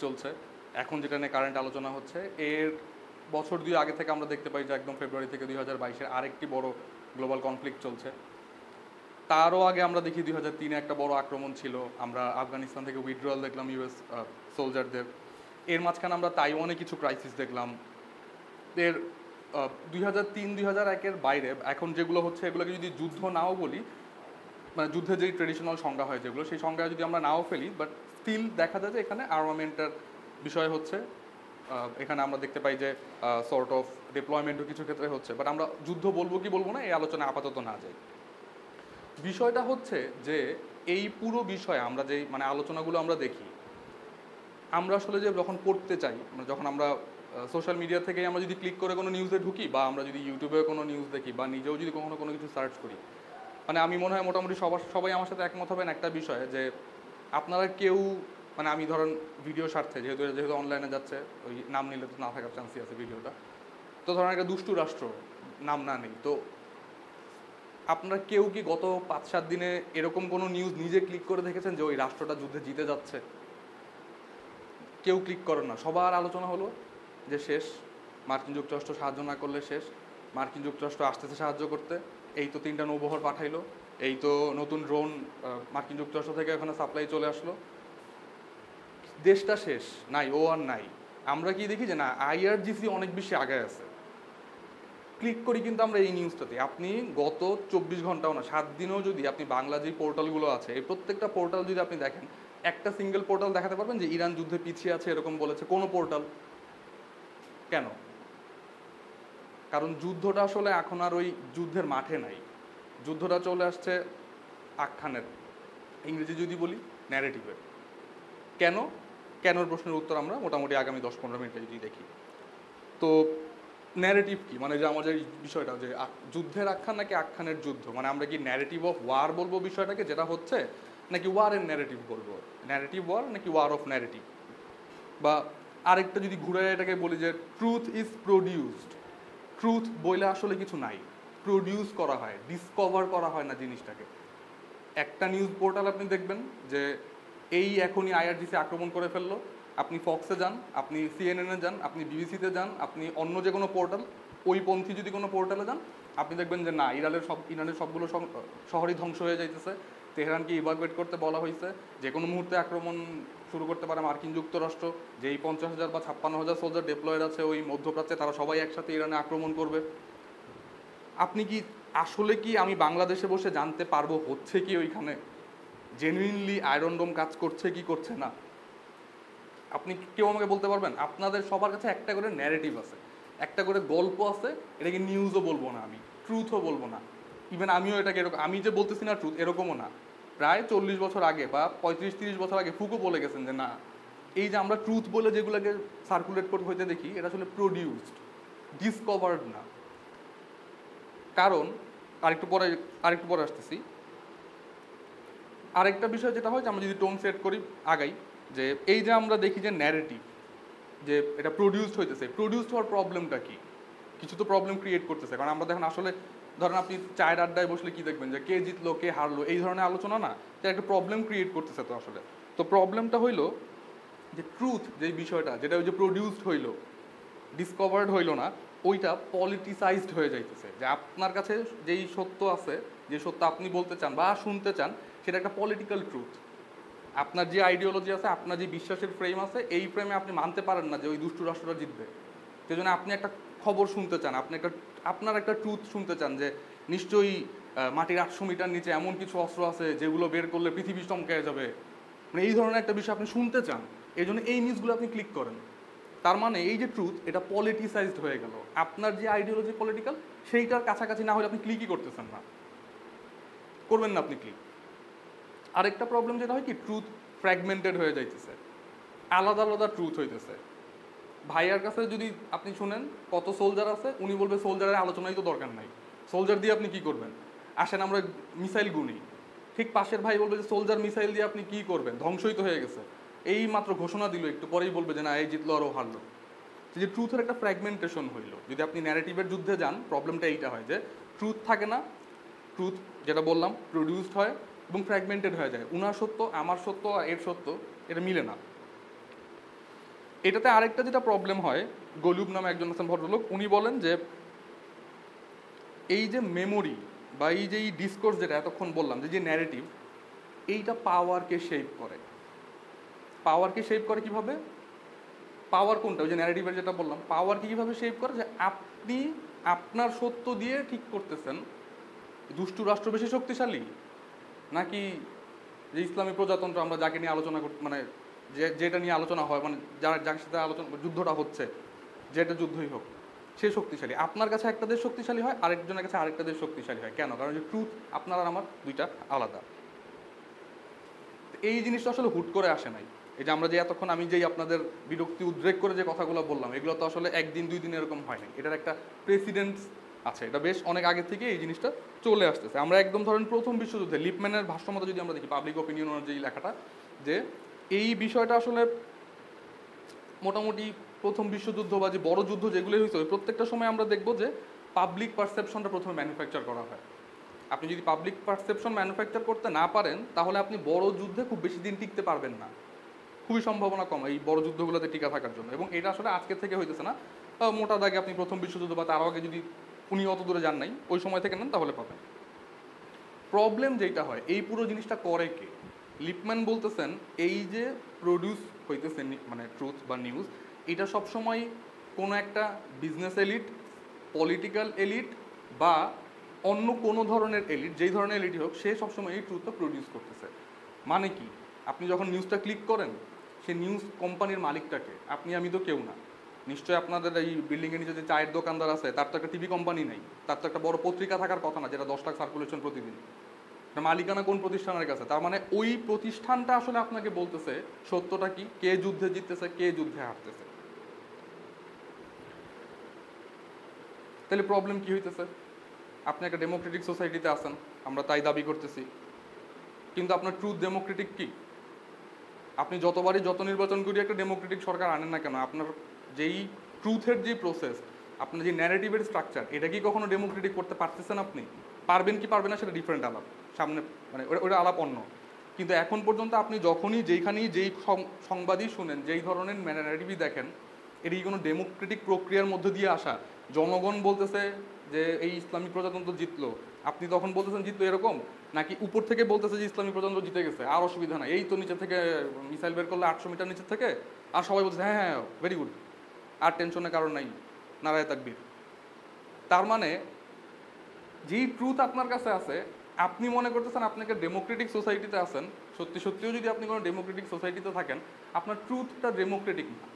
চলছে, এখন যেটা নিয়ে কারেন্ট আলোচনা হচ্ছে, এর বছর 2 আগে থেকে আমরা দেখতে পাই যে একদম ফেব্রুয়ারি থেকে 2022-এর আরেকটি বড় গ্লোবাল কনফ্লিক্ট চলছে। তারও আগে আমরা দেখি 2003-এ একটা বড় আক্রমণ ছিল, আমরা আফগানিস্তান থেকে উইথড্রয়াল দেখলাম ইউএস সোলজারদের। এর মাঝখানে আমরা তাইওয়ানে কিছু ক্রাইসিস দেখলাম। এর 2003-2001-এর বাইরে এখন যেগুলো হচ্ছে এগুলোকে যদি যুদ্ধ নাও বলি, মানে যুদ্ধের যেই ট্রেডিশনাল সংজ্ঞা হয় যেগুলো, সেই সংজ্ঞা যদি আমরা নাও ফেলি, বাট স্টিল দেখা যায় যে এখানে আর্মামেন্টের বিষয় হচ্ছে। এখানে আমরা দেখতে পাই যে সর্ট অফ ডিপ্লয়মেন্টও কিছু ক্ষেত্রে হচ্ছে, বাট আমরা যুদ্ধ বলবো কি বলবো না এই আলোচনা আপাতত না যাই। বিষয়টা হচ্ছে যে এই পুরো বিষয়ে আমরা যেই মানে আলোচনাগুলো আমরা দেখি, আমরা আসলে যে যখন পড়তে চাই, মানে যখন আমরা সোশ্যাল মিডিয়া থেকে আমরা যদি ক্লিক করে কোনো নিউজে ঢুকি, বা আমরা যদি ইউটিউবে কোনো নিউজ দেখি, বা নিজেও যদি কখনো কোনো কিছু সার্চ করি, মানে আমি মনে হয় মোটামুটি সবাই আমার সাথে একমত হবেন একটা বিষয়ে, যে আপনারা কেউ, মানে আমি ধরেন ভিডিও স্বার্থে যেহেতু অনলাইনে যাচ্ছে, ওই নাম নিলে তো না থাকার চান্সই আছে ভিডিওটা, তো ধরেন একটা দুষ্টু রাষ্ট্র, নাম না নেই, তো আপনারা কেউ কি গত 5-7 দিনে এরকম কোনো নিউজ নিজে ক্লিক করে দেখেছেন যে ওই রাষ্ট্রটা যুদ্ধে জিতে যাচ্ছে? কেউ ক্লিক করেন না। সবার আলোচনা হলো যে শেষ, মার্কিন যুক্তরাষ্ট্র সাহায্য না করলে শেষ, মার্কিন যুক্তরাষ্ট্র আসতেছে সাহায্য করতে, এই তো 3টা নৌবহর পাঠাইলো, এই তো নতুন ড্রোন মার্কিন যুক্তরাষ্ট্র থেকে ওখানে সাপ্লাই চলে আসলো, দেশটা শেষ, নাই, ও আর নাই। আমরা কি দেখি যে না, আইআরজিসি অনেক বেশি আগায় আছে, ক্লিক করি কিন্তু আমরা এই নিউজটাতে। আপনি গত 24 ঘন্টাও না, 7 দিনেও যদি আপনি বাংলা যে পোর্টালগুলো আছে, এই প্রত্যেকটা পোর্টাল যদি আপনি দেখেন, একটা সিঙ্গেল পোর্টাল দেখাতে পারবেন যে ইরান যুদ্ধে পিছিয়ে আছে এরকম বলেছে? কোনো পোর্টাল। কেন? কারণ যুদ্ধটা আসলে এখন আর ওই যুদ্ধের মাঠে নাই, যুদ্ধটা চলে আসছে আখ্যানের, ইংরেজি যদি বলি ন্যারেটিভের। কেন? কেনর প্রশ্নের উত্তর আমরা মোটামুটি আগামী 10-15 মিনিটে যদি দেখি। তো ন্যারেটিভ কি, মানে যে আমাদের বিষয়টা যে যুদ্ধের আখ্যান নাকি আখ্যানের যুদ্ধ, মানে আমরা কি ন্যারেটিভ অফ ওয়ার বলবো বিষয়টাকে যেটা হচ্ছে, নাকি ওয়ারের ন্যারেটিভ বলবো, ন্যারেটিভ ওয়ার নাকি ওয়ার অফ ন্যারেটিভ? বা আরেকটা যদি ঘুরে এটাকে বলি যে ট্রুথ ইজ প্রডিউসড, ট্রুথ বইলে আসলে কিছু নাই, প্রডিউস করা হয়, ডিসকভার করা হয় না জিনিসটাকে। একটা নিউজ পোর্টাল আপনি দেখবেন যে এই এখনই আইআরজিসি আক্রমণ করে ফেললো, আপনি ফক্সে যান, আপনি সিএনএনে যান, আপনি বিবিসিতে যান, আপনি অন্য যে কোনো পোর্টাল, ওই পন্থী যদি কোনো পোর্টালে যান, আপনি দেখবেন যে না, ইরানের সবগুলো শহরই ধ্বংস হয়ে যাইতেছে, তেহরানকে ইভাকুয়েট করতে বলা হয়েছে, যে কোনো মুহূর্তে আক্রমণ শুরু করতে পারে মার্কিন যুক্তরাষ্ট্র, যেই 50,000 বা 56,000 সোলজার ডিপ্লয়েড আছে ওই মধ্যপ্রাচ্যে, তারা সবাই একসাথে ইরানে আক্রমণ করবে। আপনি কি আসলে কি আমি বাংলাদেশে বসে জানতে পারবো হচ্ছে কি ওইখানে জেনুইনলি আয়রন ডোম কাজ করছে কি করছে না? আপনি কেউ আমাকে বলতে পারবেন? আপনাদের সবার কাছে একটা করে ন্যারেটিভ আছে, একটা করে গল্প আছে, এটাকে নিউজও বলবো না আমি, ট্রুথও বলবো না, ইভেন আমিও এটাকে এরকম, আমি যে বলতেছি না ট্রুথ এরকমও না। প্রায় 40 বছর আগে বা 35-30 বছর আগে ফুকো বলে গেছেন যে না, এই যে আমরা ট্রুথ বলে যেগুলোকে সার্কুলেট করতে হইতে দেখি, এটা আসলে প্রডিউসড, ডিসকভার্ড না। কারণ আরেকটু পরে আসতেছি, আরেকটা বিষয় যেটা হয় যে আমরা যদি টোন সেট করি আগাই, যে এই যে আমরা দেখি যে ন্যারেটিভ, যে এটা প্রডিউসড হইতেছে, প্রডিউসড হওয়ার প্রবলেমটা কি? কিছু তো প্রবলেম ক্রিয়েট করতেছে। কারণ আমরা দেখেন আসলে ধরেন আপনি চায়ের আড্ডায় বসলে কি দেখবেন যে কে জিতলো কে হারলো এই ধরনের আলোচনা না, তো একটা প্রবলেম ক্রিয়েট করতেছে। তো আসলে তো প্রবলেমটা হইলো যে ট্রুথ যে বিষয়টা, যেটা ওই যে প্রডিউসড হইলো, ডিসকভার্ড হইলো না, ওইটা পলিটিসাইজড হয়ে যাইতেছে। যে আপনার কাছে যেই সত্য আছে, যে সত্য আপনি বলতে চান বা শুনতে চান, সেটা একটা পলিটিক্যাল ট্রুথ। আপনার যে আইডিওলজি আছে, আপনার যে বিশ্বাসের ফ্রেম আছে, এই ফ্রেমে আপনি মানতে পারেন না যে ওই দুষ্টু রাষ্ট্রটা জিতবে। সেই জন্য আপনি একটা খবর শুনতে চান, আপনার একটা ট্রুথ শুনতে চান যে নিশ্চয়ই মাটির 800 মিটার নিচে এমন কিছু অস্ত্র আছে যেগুলো বের করলে পৃথিবী চমকে যাবে, মানে এই ধরনের একটা বিষয় আপনি শুনতে চান, এই জন্য এই নিউজগুলো আপনি ক্লিক করেন। তার মানে এই যে ট্রুথ, এটা পলিটিসাইজড হয়ে গেল। আপনার যে আইডিওলজি পলিটিক্যাল, সেইটার কাছাকাছি না হলে আপনি ক্লিকই করতেছেন না, করবেন না আপনি ক্লিক। আরেকটা প্রবলেম যেটা হয় কি, ট্রুথ ফ্র্যাগমেন্টেড হয়ে যাইতেছে, আলাদা আলাদা ট্রুথ হইতেছে। ভাইয়ার কাছে যদি আপনি শুনেন কত সোলজার আছে, উনি বলবে সোলজারের আলোচনাই তো দরকার নাই, সোলজার দিয়ে আপনি কি করবেন, আসেন আমরা মিসাইল গুনি। ঠিক পাশের ভাই বলবে যে সোলজার মিসাইল দিয়ে আপনি কি করবেন, ধ্বংসই তো হয়ে গেছে, এই মাত্র ঘোষণা দিল, একটু পরেই বলবে যে না এই জিতলো আরও হারলো। যে ট্রুথের একটা ফ্র্যাগমেন্টেশন হইলো। যদি আপনি ন্যারেটিভের যুদ্ধে যান, প্রবলেমটা এইটা হয় যে ট্রুথ থাকে না, ট্রুথ যেটা বললাম প্রডিউসড হয় এবং ফ্র্যাগমেন্টেড হয়ে যায়। উনার সত্য, আমার সত্য, এর সত্য, এটা মিলে না। এটাতে আরেকটা যেটা প্রবলেম হয়, গলুব নামে একজন আছেন ভদ্রলোক, উনি বলেন যে এই যে মেমোরি বা এই যে ডিসকোর্স যেটা এতক্ষণ বললাম যে ন্যারেটিভ, এইটা পাওয়ারকে শেপ করে। পাওয়ারকে শেপ করে কিভাবে? পাওয়ার কোনটা? ওই যে ন্যারেটিভের যেটা বললাম, পাওয়ারকে কিভাবে শেপ করে? যে আপনি আপনার সত্য দিয়ে ঠিক করতেছেন দুষ্টু রাষ্ট্র বেশি শক্তিশালী, নাকি যে ইসলামী প্রজাতন্ত্র আমরা যাকে নিয়ে আলোচনা মানে যেটা নিয়ে আলোচনা হয়, মানে যার সাথে আলোচনা যুদ্ধটা হচ্ছে, যেটা যুদ্ধই হোক, সে শক্তিশালী। আপনার কাছে একটা দেশ শক্তিশালী হয়, আরেকজনের কাছে আরেকটা দেশ শক্তিশালী হয়। কেন? কারণ যে ট্রুথ আপনার আর আমার দুইটা আলাদা। এই জিনিসটা আসলে হুট করে আসে নাই। এই যে আমরা যে এতক্ষণ আমি যেই আপনাদের বিরক্তি উদ্রেক করে যে কথাগুলো বললাম, এগুলো তো আসলে একদিন দুই দিন এরকম হয় নাই। এটার একটা প্রেসিডেন্টস আছে, এটা বেশ অনেক আগে থেকে এই জিনিসটা চলে আসতেছে। আমরা একদম ধরেন প্রথম বিশ্বযুদ্ধে লিপম্যানের ভাষ্যমতো যদি আমরা দেখি, পাবলিক ওপিনিয়নের যে লেখাটা, যে এই বিষয়টা আসলে মোটামুটি প্রথম বিশ্বযুদ্ধ বা যে বড় যুদ্ধ যেগুলো হয়েছে, ওই প্রত্যেকটা সময় আমরা দেখবো যে পাবলিক পারসেপশনটা প্রথমে ম্যানুফ্যাকচার করা হয়। আপনি যদি পাবলিক পারসেপশন ম্যানুফ্যাকচার করতে না পারেন, তাহলে আপনি বড় যুদ্ধে খুব বেশি দিন টিকতে পারবেন না। খুবই সম্ভাবনা কম এই বড় যুদ্ধগুলোতে টিকা থাকার জন্য। এবং এটা আসলে আজকে থেকে হইতেছে না, মোটা দাগে আপনি প্রথম বিশ্বযুদ্ধ বা তার আগে যদি উনি অত দূরে যান নাই, ওই সময় থেকে নেন, তাহলে পাবেন। প্রবলেম যেটা হয়, এই পুরো জিনিসটা করে কে? লিপম্যান বলতেছেন এই যে প্রডিউস হইতেছে মানে ট্রুথ বা নিউজ, এটা সবসময় কোনো একটা বিজনেস এলিট, পলিটিক্যাল এলিট বা অন্য কোনো ধরনের এলিট, যেই ধরনের এলিটই হোক, সে সবসময় এই ট্রুথটা প্রডিউস করতেছে। মানে কি? আপনি যখন নিউজটা ক্লিক করেন, সে নিউজ কোম্পানির মালিকটাকে, আপনি আমি তো কেউ না। নিশ্চয়ই আপনাদের এই বিল্ডিংয়ের নিচে যে চায়ের দোকানদার আছে, তার তো একটা টিভি কোম্পানি নেই, তার তো একটা বড় পত্রিকা থাকার কথা না যেটা 10 লাখ সার্কুলেশন প্রতিদিন। মালিকানা কোন প্রতিষ্ঠানের কাছে? তার মানে ওই প্রতিষ্ঠানটা আসলে আপনাকে বলতেছে সত্যটা কি, কে যুদ্ধে জিততেছে, কে যুদ্ধে হারতেছে। তাহলে প্রবলেম কি হইতেছে? আপনি একটা ডেমোক্রেটিক সোসাইটিতে আছেন, আমরা তাই দাবি করতেছি, কিন্তু আপনার ট্রুথ ডেমোক্রেটিক কি? আপনি যতবারই যত নির্বাচন করি একটা ডেমোক্রেটিক সরকার আনেন না কেন, আপনার যেই ট্রুথের যে প্রসেস, আপনার যে ন্যারেটিভের স্ট্রাকচার, এটা কি কখনো ডেমোক্রেটিক করতে পারতেছেন? আপনি পারবেন কি পারবেন না সেটা ডিফারেন্ট আলাপ, সামনে মানে ওটা আলাপ অন্য। কিন্তু এখন পর্যন্ত আপনি যখনই যেইখানেই যেই সংবাদই শুনেন, যেই ধরনের ন্যারেটিভই দেখেন, এটি কোনো ডেমোক্রেটিক প্রক্রিয়ার মধ্যে দিয়ে আসা। জনগণ বলতেছে যে এই ইসলামিক প্রজাতন্ত্র জিতলো, আপনি তখন বলতেছেন জিতলো এরকম, নাকি উপর থেকে বলতেছে যে ইসলামিক প্রজাতন্ত্র জিতে গেছে, আর অসুবিধা নাই, এই তো নিচে থেকে মিসাইল বের করলে 800 মিটার নিচে থেকে, আর সবাই বলছে হ্যাঁ হ্যাঁ ভেরি গুড, আর টেনশনের কারণ নাই, নারায়ে তাকবীর। তার মানে যেই ট্রুথ আপনার কাছে আছে, আপনি মনে করতেছেন আপনাকে ডেমোক্রেটিক সোসাইটিতে আছেন, সত্যি সত্যিও যদি আপনি কোনো ডেমোক্রেটিক সোসাইটিতে থাকেন, আপনার ট্রুথটা ডেমোক্রেটিক না।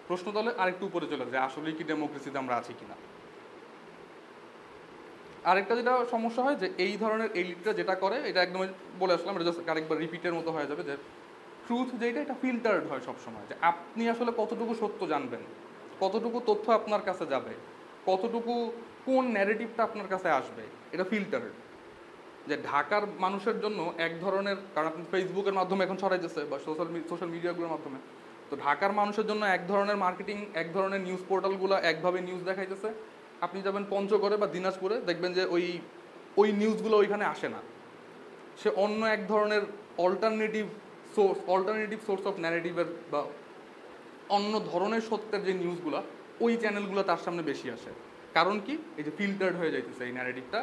প্রশ্ন তাহলে আরেকটু উপরে চলে যায়, আসলেই কি ডেমোক্রেসিতে আমরা আছি কিনা। আরেকটা যেটা সমস্যা হয়, যে এই ধরনের এলিটটা যেটা করে, এটা একদম বলে আসলাম, এটা জাস্ট আরেকবার রিপিটের মতো হয়ে যাবে, যে ট্রুথ যেটা, এটা ফিল্টার্ড হয় সবসময়, যে আপনি আসলে কতটুকু সত্য জানবেন, কতটুকু তথ্য আপনার কাছে যাবে, কতটুকু কোন ন্যারেটিভটা আপনার কাছে আসবে, এটা ফিল্টার্ড। যে ঢাকার মানুষের জন্য এক ধরনের, কারণ আপনি ফেসবুকের মাধ্যমে এখন ছড়াইতেছে বা সোশ্যাল মিডিয়াগুলোর মাধ্যমে, তো ঢাকার মানুষের জন্য এক ধরনের মার্কেটিং, এক ধরনের নিউজ পোর্টালগুলো একভাবে নিউজ দেখাইতেছে। আপনি যাবেন পঞ্চগড়ে বা দিনাজপুরে, দেখবেন যে ওই নিউজগুলো ওইখানে আসে না, সে অন্য এক ধরনের অল্টারনেটিভ সোর্স অফ ন্যারেটিভের বা অন্য ধরনের সত্যের যে নিউজগুলো, ওই চ্যানেলগুলো তার সামনে বেশি আসে। কারণ কি? এই যে ফিল্টার্ড হয়ে যাইতেছে এই ন্যারেটিভটা,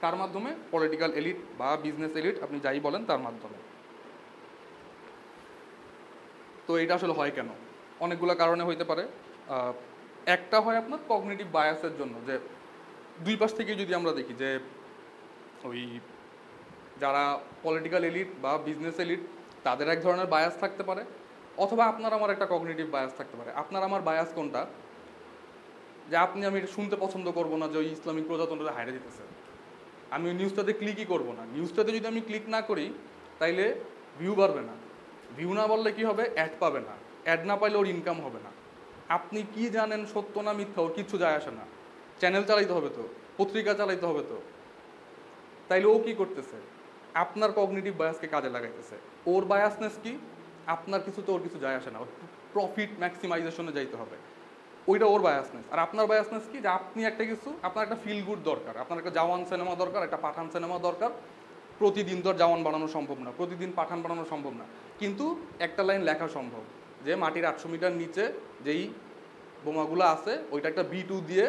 কার মাধ্যমে? পলিটিক্যাল এলিট বা বিজনেস এলিট, আপনি যাই বলেন তার মাধ্যমে। তো এটা আসলে হয় কেন? অনেকগুলো কারণে হইতে পারে। একটা হয় আপনার কগনিটিভ বায়াসের জন্য, যে দুই পাশ থেকে যদি আমরা দেখি, যে ওই যারা পলিটিক্যাল এলিট বা বিজনেস এলিট, তাদের এক ধরনের বায়াস থাকতে পারে, অথবা আপনার আমার একটা কগনিটিভ বায়াস থাকতে পারে। আপনার আমার বায়াস কোনটা? যে আমি এটা শুনতে পছন্দ করবো না যে ওই ইসলামিক প্রজাতন্ত্রে হারিয়ে দিতেছে, আমি ওই নিউজটাতে ক্লিকই করবো না। নিউজটাতে যদি আমি ক্লিক না করি, তাইলে ভিউ বাড়বে না, ভিউ না বাড়লে কি হবে? অ্যাড পাবে না, অ্যাড না পাইলে ওর ইনকাম হবে না। আপনি কি জানেন সত্য না মিথ্যা, ওর কিচ্ছু যায় আসে না। চ্যানেল চালাইতে হবে তো, পত্রিকা চালাইতে হবে তো, তাইলে ও কি করতেছে? আপনার কগনিটিভ বায়াসকে কাজে লাগাইতেছে। ওর বায়াসনেস কি? আপনার কিছু তো ওর কিছু যায় আসে না, ওর প্রফিট ম্যাক্সিমাইজেশনে যাইতে হবে, ওইটা ওর বায়াসনেস। আর আপনার বায়াসনেস কি? যে আপনি একটা কিছু, আপনার একটা ফিল গুড দরকার, আপনার একটা জওয়ান সিনেমা দরকার, একটা পাঠান সিনেমা দরকার। প্রতিদিন তো আর জওয়ান বানানো সম্ভব না, প্রতিদিন পাঠান বানানো সম্ভব না, কিন্তু একটা লাইন লেখা সম্ভব। যে মাটির 800 মিটার নিচে যেই বোমাগুলো আছে ওইটা একটা B2 দিয়ে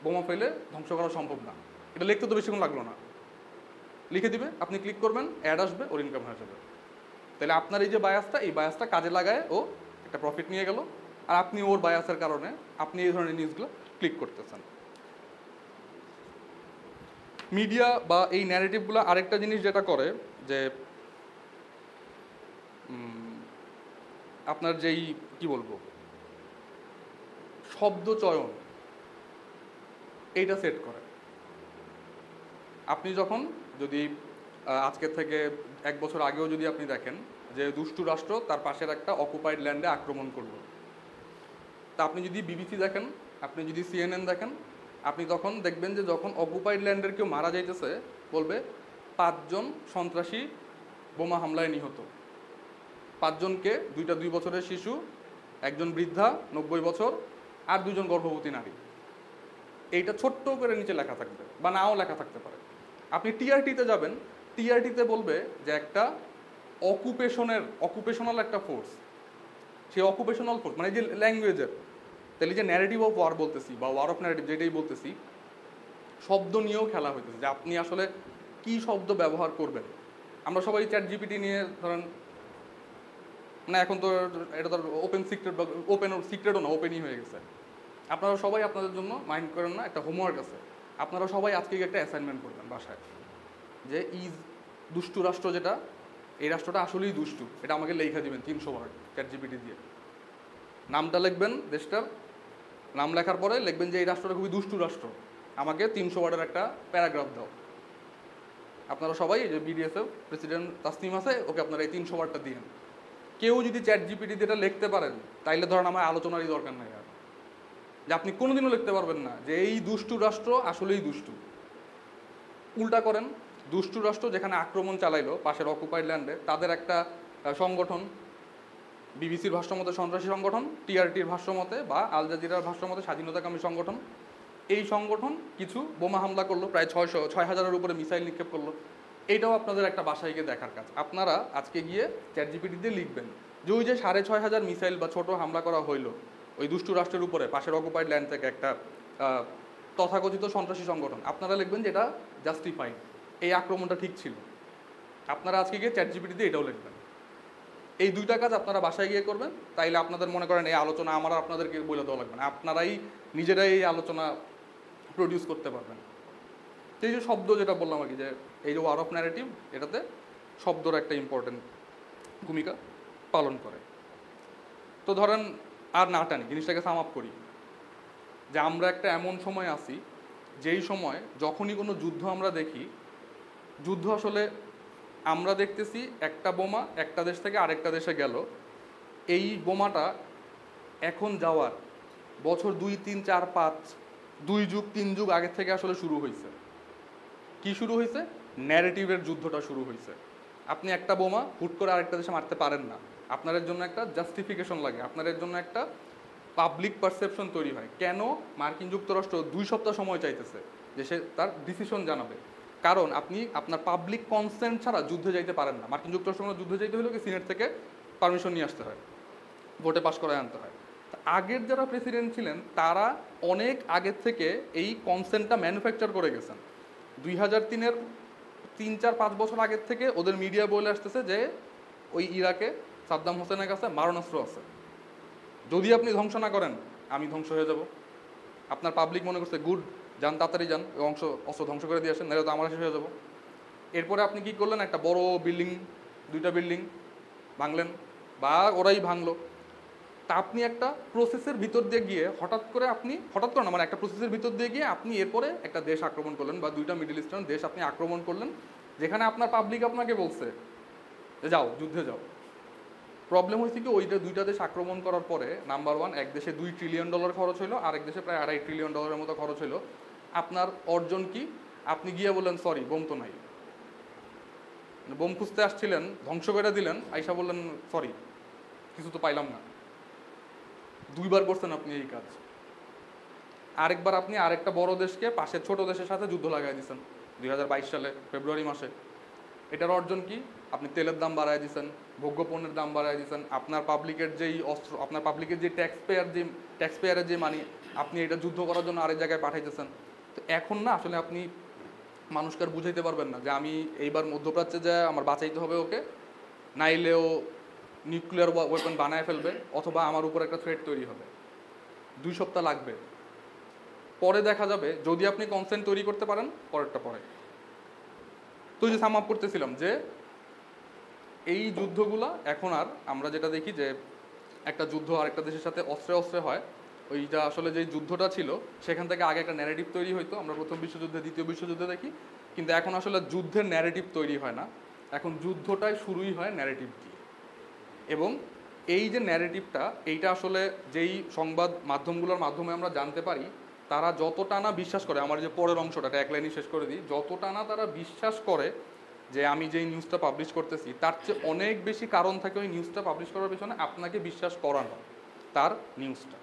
বোমা ফেলে ধ্বংস করা সম্ভব না। এটা লিখতে তো বেশিক্ষণ লাগলো না, লিখে দিবে, আপনি ক্লিক করবেন, অ্যাড আসবে, ওর ইনকাম হয়ে যাবে। তাহলে আপনার এই যে বায়াসটা, এই বায়াসটা কাজে লাগায় ও একটা প্রফিট নিয়ে গেল, আর আপনি ওর বায়াসের কারণে আপনি এই ধরনের নিউজগুলো ক্লিক করতেছেন। মিডিয়া বা এই ন্যারেটিভগুলো আরেকটা জিনিস যেটা করে যে আপনার যেই কি বলবো শব্দ চয়ন এইটা সেট করে। আপনি যখন যদি আজকের থেকে 1 বছর আগেও যদি আপনি দেখেন যে দুষ্টু রাষ্ট্র তার পাশের একটা অকুপাইড ল্যান্ডে আক্রমণ করলো, তা আপনি যদি বিবিসি দেখেন, আপনি যদি CNN দেখেন, আপনি তখন দেখবেন যে যখন অকুপাইড ল্যান্ডের কেউ মারা যাইতেছে বলবে 5 জন সন্ত্রাসী বোমা হামলায় নিহত। 5 জনকে 2 বছরের শিশু, 1 জন বৃদ্ধা 90 বছর, আর 2 জন গর্ভবতী নারী। এইটা ছোট্ট করে নিচে লেখা থাকবে বা নাও লেখা থাকতে পারে। আপনি টিআরটিতে যাবেন, টিআরটিতে বলবে যে একটা অকুপেশনাল একটা ফোর্স, সেই অকুপেশনাল ফোর্স মানে যে ল্যাঙ্গুয়েজের, তাহলে যে ন্যারেটিভ অফ ওয়ার বলতেছি বা ওয়ার অফ ন্যারেটিভ যেটাই বলতেছি, শব্দ নিয়েও খেলা হইতেছে যে আপনি আসলে কি শব্দ ব্যবহার করবেন। আমরা সবাই ChatGPT নিয়ে ধরেন, মানে এখন তো এটা তো ওপেন সিক্রেট বা সিক্রেটও না, ওপেনই হয়ে গেছে। আপনারা সবাই আপনাদের জন্য মাইন্ড করেন না, একটা হোমওয়ার্ক আছে, আপনারা সবাই আজকে একটা অ্যাসাইনমেন্ট করবেন বাসায়, যে দুষ্টু রাষ্ট্র যেটা, এই রাষ্ট্রটা আসলেই দুষ্টু, এটা আমাকে লেখা দিবেন 300 বার ChatGPT দিয়ে। নামটা লিখবেন, দেশটার নাম লেখার পরে লিখবেন যে এই রাষ্ট্রটা খুবই দুষ্টু রাষ্ট্র, আমাকে 300 ওয়ার্ডের একটা প্যারাগ্রাফ দাও। আপনারা সবাই যে BDSF প্রেসিডেন্ট তাসনিম আছে, ওকে আপনারা এই 300 ওয়ার্ডটা দিন। কেউ যদি ChatGPT দিয়ে এটা লিখতে পারেন, তাইলে ধরেন আমার আলোচনারই দরকার নাই আর, যে আপনি কোনোদিনও লিখতে পারবেন না যে এই দুষ্টু রাষ্ট্র আসলেই দুষ্টু। উল্টা করেন, দুষ্টু রাষ্ট্র যেখানে আক্রমণ চালাইলো পাশের অকুপাইড ল্যান্ডে, তাদের একটা সংগঠন, বিবিসির ভাষ্যমতে সন্ত্রাসী সংগঠন, টিআরটির ভাষ্যমতে বা আল জাজিরার ভাষ্যমতে স্বাধীনতাকামী সংগঠন, এই সংগঠন কিছু বোমা হামলা করলো, প্রায় 6,000-এর উপরে মিসাইল নিক্ষেপ করলো। এইটাও আপনাদের একটা বাসায় গিয়ে দেখার কাজ। আপনারা আজকে গিয়ে ChatGPT দিয়ে লিখবেন যে ওই যে 6,500 মিসাইল বা ছোট হামলা করা হইলো ওই দুষ্টু রাষ্ট্রের উপরে পাশের অকুপাইড ল্যান্ড থেকে একটা তথাকথিত সন্ত্রাসী সংগঠন, আপনারা লিখবেন যে এটা জাস্টিফাইড, এই আক্রমণটা ঠিক ছিল। আপনারা আজকে গিয়ে ChatGPT দিয়ে এটাও লিখবেন। এই দুইটা কাজ আপনারা বাসায় গিয়ে করবেন, তাইলে আপনাদের মনে করেন এই আলোচনা আমার আপনাদেরকে বলে দেওয়া লাগবে না, আপনারাই নিজেরাই এই আলোচনা প্রডিউস করতে পারবেন। এই যে শব্দ যেটা বললাম আর কি, যে এই যে ওয়ার অফ ন্যারেটিভ, এটাতে শব্দর একটা ইম্পর্টেন্ট ভূমিকা পালন করে। তো ধরেন আর না টানি, জিনিসটাকে সাম আপ করি, যে আমরা একটা এমন সময় আছি যেই সময় যখনই কোনো যুদ্ধ আমরা দেখি, যুদ্ধ আসলে আমরা দেখতেছি একটা বোমা একটা দেশ থেকে আরেকটা দেশে গেল, এই বোমাটা এখন যাওয়ার বছর 2, 3, 4, 5, 2 যুগ 3 যুগ আগে থেকে আসলে শুরু হয়েছে। কি শুরু হয়েছে? ন্যারেটিভের যুদ্ধটা শুরু হয়েছে। আপনি একটা বোমা হুট করে আরেকটা দেশে মারতে পারেন না, আপনার এর জন্য একটা জাস্টিফিকেশন লাগে, আপনার এর জন্য একটা পাবলিক পারসেপশন তৈরি হয়। কেন মার্কিন যুক্তরাষ্ট্র 2 সপ্তাহ সময় চাইতেছে যে সে তার ডিসিশন জানাবে? কারণ আপনি আপনার পাবলিক কনসেন্ট ছাড়া যুদ্ধে যাইতে পারেন না। মার্কিন যুক্তরাষ্ট্র যুদ্ধে যাইতে হলে কি সিনেট থেকে পারমিশন নিয়ে আসতে হয়, ভোটে পাস করায় আনতে হয়। আগের যারা প্রেসিডেন্ট ছিলেন তারা অনেক আগের থেকে এই কনসেন্টটা ম্যানুফ্যাকচার করে গেছেন। 2003-এর 3-4-5 বছর আগের থেকে ওদের মিডিয়া বলে আসতেছে যে ওই ইরাকে সাদ্দাম হোসেনের কাছে মারণাস্ত্র আছে, যদি আপনি ধ্বংস না করেন আমি ধ্বংস হয়ে যাব। আপনার পাবলিক মনে করছে গুড, যান তাড়াতাড়ি যান, অস্ত্র ধ্বংস করে দিয়ে আসেন, নাহলে তো আমরা শেষ হয়ে যাবো। এরপরে আপনি কি করলেন? একটা বড় বিল্ডিং, 2টা বিল্ডিং ভাঙলেন বা ওরাই ভাঙলো। তা আপনি একটা প্রসেসের ভিতর দিয়ে গিয়ে হঠাৎ করে না, মানে একটা প্রসেসের ভিতর দিয়ে গিয়ে আপনি এরপরে একটা দেশ আক্রমণ করলেন বা 2টা মিডল ইস্টার্ন দেশ আপনি আক্রমণ করলেন, যেখানে আপনার পাবলিক আপনাকে বলছে যে যাও যুদ্ধে যাও। প্রবলেম হয়েছে কি, ওইটা 2টা দেশ আক্রমণ করার পরে নাম্বার 1, এক দেশে $2 ট্রিলিয়ন খরচ হলো, আরেক দেশে প্রায় $2.5 ট্রিলিয়ন মতো খরচ হলো। আপনার অর্জন কি? আপনি গিয়ে বললেন সরি, বোম তো নাই। বোম খুঁজতে আসছিলেন, ধ্বংস করে দিলেন, আইসা বললেন সরি, কিছু তো পাইলাম না। 2 বার করছেন আপনি এই কাজ। আরেকবার আপনি আরেকটা বড় দেশকে পাশের ছোট দেশের সাথে যুদ্ধ লাগাই দিয়েছেন 2022 সালে ফেব্রুয়ারি মাসে। এটার অর্জন কি? আপনি তেলের দাম বাড়ায় দিয়েছেন, ভোগ্যপণ্যের দাম বাড়ায় দিয়েছেন, আপনার পাবলিকের যেই অস্ত্র, আপনার পাবলিকের যে ট্যাক্স পেয়ারের যে মানি, আপনি এটা যুদ্ধ করার জন্য আরেক জায়গায় পাঠাইতেছেন। তো এখন না আসলে আপনি মানুষকে আর বুঝাইতে পারবেন না যে আমি এইবার মধ্যপ্রাচ্যে যায় আমার বাঁচাইতে হবে ওকে, নাইলেও নিউক্লিয়ার ওয়েপন বানায় ফেলবে, অথবা আমার উপর একটা থ্রেট তৈরি হবে। 2 সপ্তাহ লাগবে, পরে দেখা যাবে যদি আপনি কনসেন্ট তৈরি করতে পারেন, পরেরটা পরে। তো যে সাম আপ করতেছিলাম যে এই যুদ্ধগুলা এখন আর আমরা যেটা দেখি যে একটা যুদ্ধ আরেকটা দেশের সাথে অস্ত্রে অস্ত্রে হয়, ওইটা আসলে যে যুদ্ধটা ছিল সেখান থেকে আগে একটা ন্যারেটিভ তৈরি হইতো, আমরা প্রথম বিশ্বযুদ্ধে দ্বিতীয় বিশ্বযুদ্ধে দেখি, কিন্তু এখন আসলে যুদ্ধের ন্যারেটিভ তৈরি হয় না, এখন যুদ্ধটাই শুরুই হয় ন্যারেটিভ দিয়ে। এবং এই যে ন্যারেটিভটা, এইটা আসলে যেই সংবাদ মাধ্যমগুলোর মাধ্যমে আমরা জানতে পারি, তারা যতটা না বিশ্বাস করে, আমার যে পরের অংশটা এক লাইনে শেষ করে দিই, যতটা না তারা বিশ্বাস করে যে আমি যেই নিউজটা পাবলিশ করতেছি তার চেয়ে অনেক বেশি কারণ থাকে ওই নিউজটা পাবলিশ করার পেছনে আপনাকে বিশ্বাস করানো তার নিউজটা।